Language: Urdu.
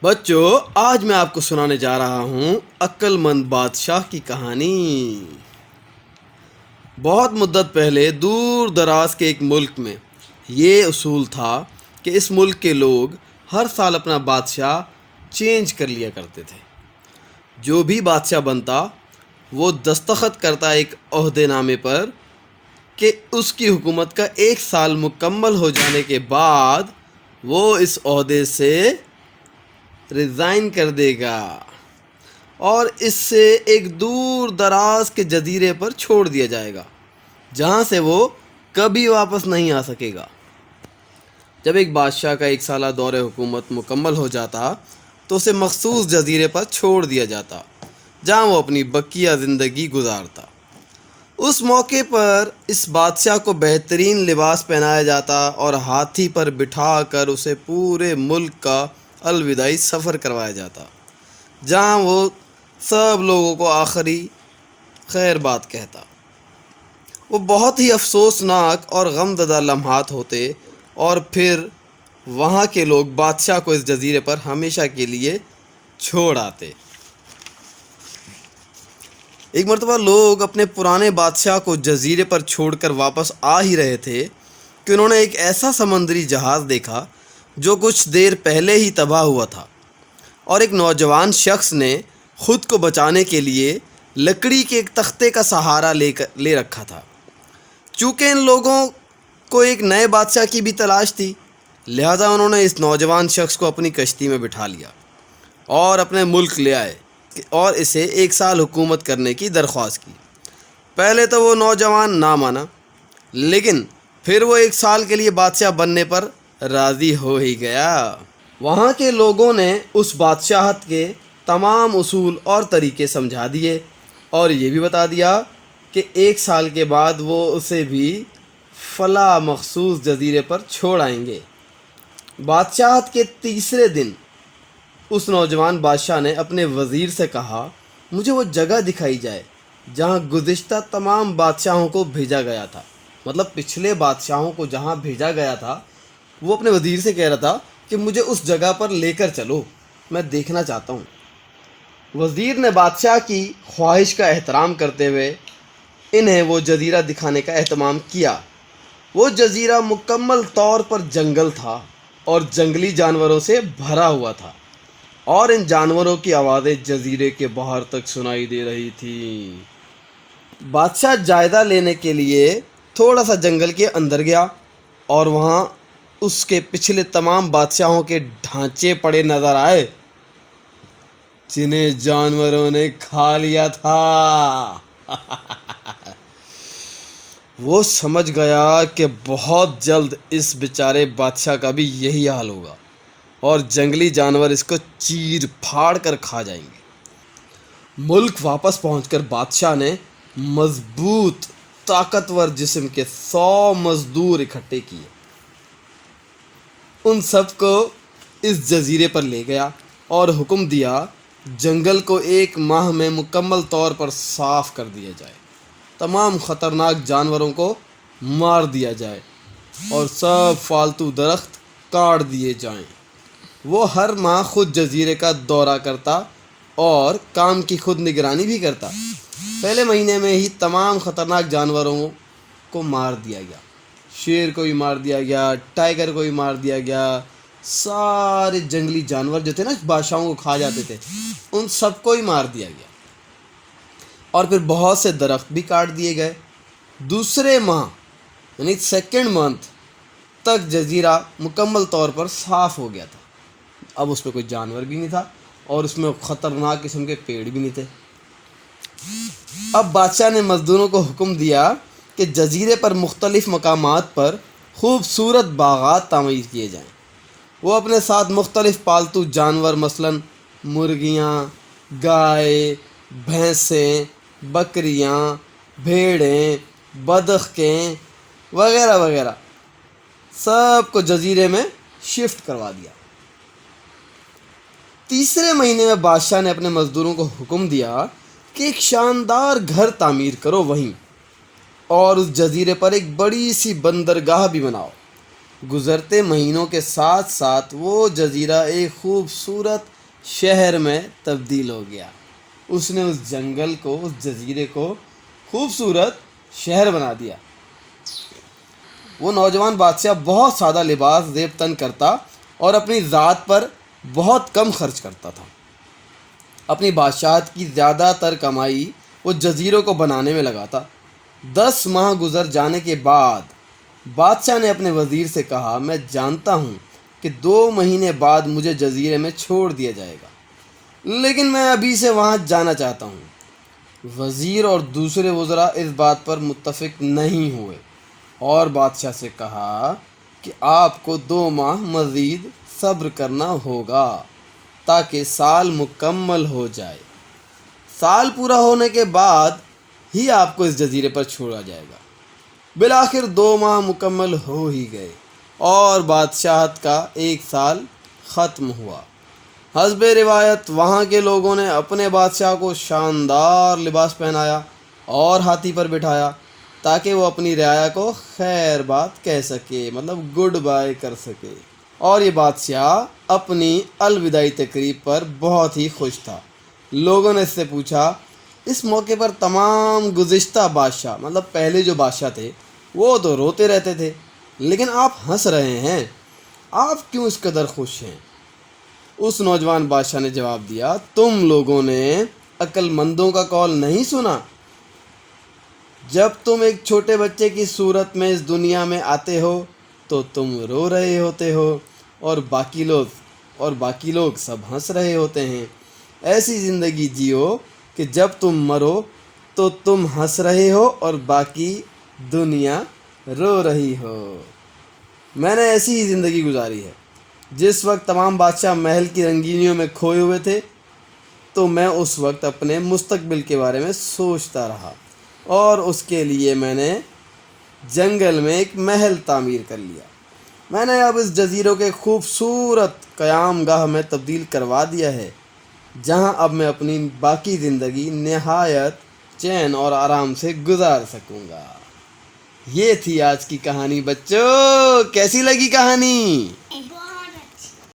بچوں، آج میں آپ کو سنانے جا رہا ہوں عقل مند بادشاہ کی کہانی۔ بہت مدت پہلے دور دراز کے ایک ملک میں یہ اصول تھا کہ اس ملک کے لوگ ہر سال اپنا بادشاہ چینج کر لیا کرتے تھے۔ جو بھی بادشاہ بنتا وہ دستخط کرتا ایک عہدے نامے پر کہ اس کی حکومت کا 1 سال مکمل ہو جانے کے بعد وہ اس عہدے سے ریزائن کر دے گا اور اس سے ایک دور دراز کے جزیرے پر چھوڑ دیا جائے گا جہاں سے وہ کبھی واپس نہیں آ سکے گا۔ جب ایک بادشاہ کا 1 سالہ دور حکومت مکمل ہو جاتا تو اسے مخصوص جزیرے پر چھوڑ دیا جاتا جہاں وہ اپنی بقیہ زندگی گزارتا۔ اس موقع پر اس بادشاہ کو بہترین لباس پہنایا جاتا اور ہاتھی پر بٹھا کر اسے پورے ملک کا الوداعی سفر کروایا جاتا جہاں وہ سب لوگوں کو آخری خیر بات کہتا۔ وہ بہت ہی افسوسناک اور غمزدہ لمحات ہوتے اور پھر وہاں کے لوگ بادشاہ کو اس جزیرے پر ہمیشہ کے لیے چھوڑ آتے۔ ایک مرتبہ لوگ اپنے پرانے بادشاہ کو جزیرے پر چھوڑ کر واپس آ ہی رہے تھے کہ انہوں نے ایک ایسا سمندری جہاز دیکھا جو کچھ دیر پہلے ہی تباہ ہوا تھا، اور ایک نوجوان شخص نے خود کو بچانے کے لیے لکڑی کے ایک تختے کا سہارا لے رکھا تھا۔ چونکہ ان لوگوں کو ایک نئے بادشاہ کی بھی تلاش تھی، لہذا انہوں نے اس نوجوان شخص کو اپنی کشتی میں بٹھا لیا اور اپنے ملک لے آئے اور اسے 1 سال حکومت کرنے کی درخواست کی۔ پہلے تو وہ نوجوان نہ مانا، لیکن پھر وہ 1 سال کے لیے بادشاہ بننے پر راضی ہو ہی گیا۔ وہاں کے لوگوں نے اس بادشاہت کے تمام اصول اور طریقے سمجھا دیے اور یہ بھی بتا دیا کہ 1 سال کے بعد وہ اسے بھی فلاں مخصوص جزیرے پر چھوڑ آئیں گے۔ بادشاہت کے تیسرے دن اس نوجوان بادشاہ نے اپنے وزیر سے کہا، مجھے وہ جگہ دکھائی جائے جہاں گزشتہ تمام بادشاہوں کو بھیجا گیا تھا۔ مطلب پچھلے بادشاہوں کو جہاں بھیجا گیا تھا، وہ اپنے وزیر سے کہہ رہا تھا کہ مجھے اس جگہ پر لے کر چلو، میں دیکھنا چاہتا ہوں۔ وزیر نے بادشاہ کی خواہش کا احترام کرتے ہوئے انہیں وہ جزیرہ دکھانے کا اہتمام کیا۔ وہ جزیرہ مکمل طور پر جنگل تھا اور جنگلی جانوروں سے بھرا ہوا تھا، اور ان جانوروں کی آوازیں جزیرے کے باہر تک سنائی دے رہی تھیں۔ بادشاہ جائزہ لینے کے لیے تھوڑا سا جنگل کے اندر گیا اور وہاں اس کے پچھلے تمام بادشاہوں کے ڈھانچے پڑے نظر آئے جنہیں جانوروں نے کھا لیا تھا۔ وہ سمجھ گیا کہ بہت جلد اس بیچارے بادشاہ کا بھی یہی حال ہوگا اور جنگلی جانور اس کو چیر پھاڑ کر کھا جائیں گے۔ ملک واپس پہنچ کر بادشاہ نے مضبوط طاقتور جسم کے 100 مزدور اکٹھے کیے، ان سب کو اس جزیرے پر لے گیا اور حکم دیا جنگل کو 1 ماہ میں مکمل طور پر صاف کر دیا جائے، تمام خطرناک جانوروں کو مار دیا جائے اور سب فالتو درخت کاٹ دیے جائیں۔ وہ ہر ماہ خود جزیرے کا دورہ کرتا اور کام کی خود نگرانی بھی کرتا۔ پہلے مہینے میں ہی تمام خطرناک جانوروں کو مار دیا گیا، شیر کو بھی مار دیا گیا، ٹائیگر کو بھی مار دیا گیا، سارے جنگلی جانور جو تھے نا بادشاہوں کو کھا جاتے تھے، ان سب کو ہی مار دیا گیا، اور پھر بہت سے درخت بھی کاٹ دیے گئے۔ دوسرے ماہ یعنی 2nd منتھ تک جزیرہ مکمل طور پر صاف ہو گیا تھا۔ اب اس پہ کوئی جانور بھی نہیں تھا اور اس میں خطرناک قسم کے پیڑ بھی نہیں تھے۔ اب بادشاہ نے مزدوروں کو حکم دیا کہ جزیرے پر مختلف مقامات پر خوبصورت باغات تعمیر کیے جائیں۔ وہ اپنے ساتھ مختلف پالتو جانور مثلاً مرغیاں، گائے، بھینسیں، بکریاں، بھیڑیں، بطخیں وغیرہ وغیرہ سب کو جزیرے میں شفٹ کروا دیا۔ تیسرے مہینے میں بادشاہ نے اپنے مزدوروں کو حکم دیا کہ ایک شاندار گھر تعمیر کرو وہیں، اور اس جزیرے پر ایک بڑی سی بندرگاہ بھی بناؤ۔ گزرتے مہینوں کے ساتھ ساتھ وہ جزیرہ ایک خوبصورت شہر میں تبدیل ہو گیا۔ اس نے اس جنگل کو، اس جزیرے کو خوبصورت شہر بنا دیا۔ وہ نوجوان بادشاہ بہت سادہ لباس زیب تن کرتا اور اپنی ذات پر بہت کم خرچ کرتا تھا۔ اپنی بادشاہت کی زیادہ تر کمائی وہ جزیروں کو بنانے میں لگاتا۔ 10 ماہ گزر جانے کے بعد بادشاہ نے اپنے وزیر سے کہا، میں جانتا ہوں کہ 2 مہینے بعد مجھے جزیرے میں چھوڑ دیا جائے گا، لیکن میں ابھی سے وہاں جانا چاہتا ہوں۔ وزیر اور دوسرے وزراء اس بات پر متفق نہیں ہوئے اور بادشاہ سے کہا کہ آپ کو 2 ماہ مزید صبر کرنا ہوگا تاکہ سال مکمل ہو جائے۔ سال پورا ہونے کے بعد ہی آپ کو اس جزیرے پر چھوڑا جائے گا۔ بالآخر 2 ماہ مکمل ہو ہی گئے اور بادشاہت کا 1 سال ختم ہوا۔ حسب روایت وہاں کے لوگوں نے اپنے بادشاہ کو شاندار لباس پہنایا اور ہاتھی پر بٹھایا تاکہ وہ اپنی رعایا کو خیر بات کہہ سکے، مطلب گڈ بائے کر سکے۔ اور یہ بادشاہ اپنی الوداعی تقریب پر بہت ہی خوش تھا۔ لوگوں نے اس سے پوچھا، اس موقع پر تمام گزشتہ بادشاہ، مطلب پہلے جو بادشاہ تھے، وہ تو روتے رہتے تھے، لیکن آپ ہنس رہے ہیں، آپ کیوں اس قدر خوش ہیں؟ اس نوجوان بادشاہ نے جواب دیا، تم لوگوں نے عقل مندوں کا قول نہیں سنا؟ جب تم ایک چھوٹے بچے کی صورت میں اس دنیا میں آتے ہو تو تم رو رہے ہوتے ہو اور باقی لوگ سب ہنس رہے ہوتے ہیں۔ ایسی زندگی جیو کہ جب تم مرو تو تم ہنس رہے ہو اور باقی دنیا رو رہی ہو۔ میں نے ایسی ہی زندگی گزاری ہے۔ جس وقت تمام بادشاہ محل کی رنگینیوں میں کھوئے ہوئے تھے تو میں اس وقت اپنے مستقبل کے بارے میں سوچتا رہا اور اس کے لیے میں نے جنگل میں ایک محل تعمیر کر لیا۔ میں نے اب اس جزیروں کے خوبصورت قیام گاہ میں تبدیل کروا دیا ہے، جہاں اب میں اپنی باقی زندگی نہایت چین اور آرام سے گزار سکوں گا۔ یہ تھی آج کی کہانی بچوں، کیسی لگی کہانی؟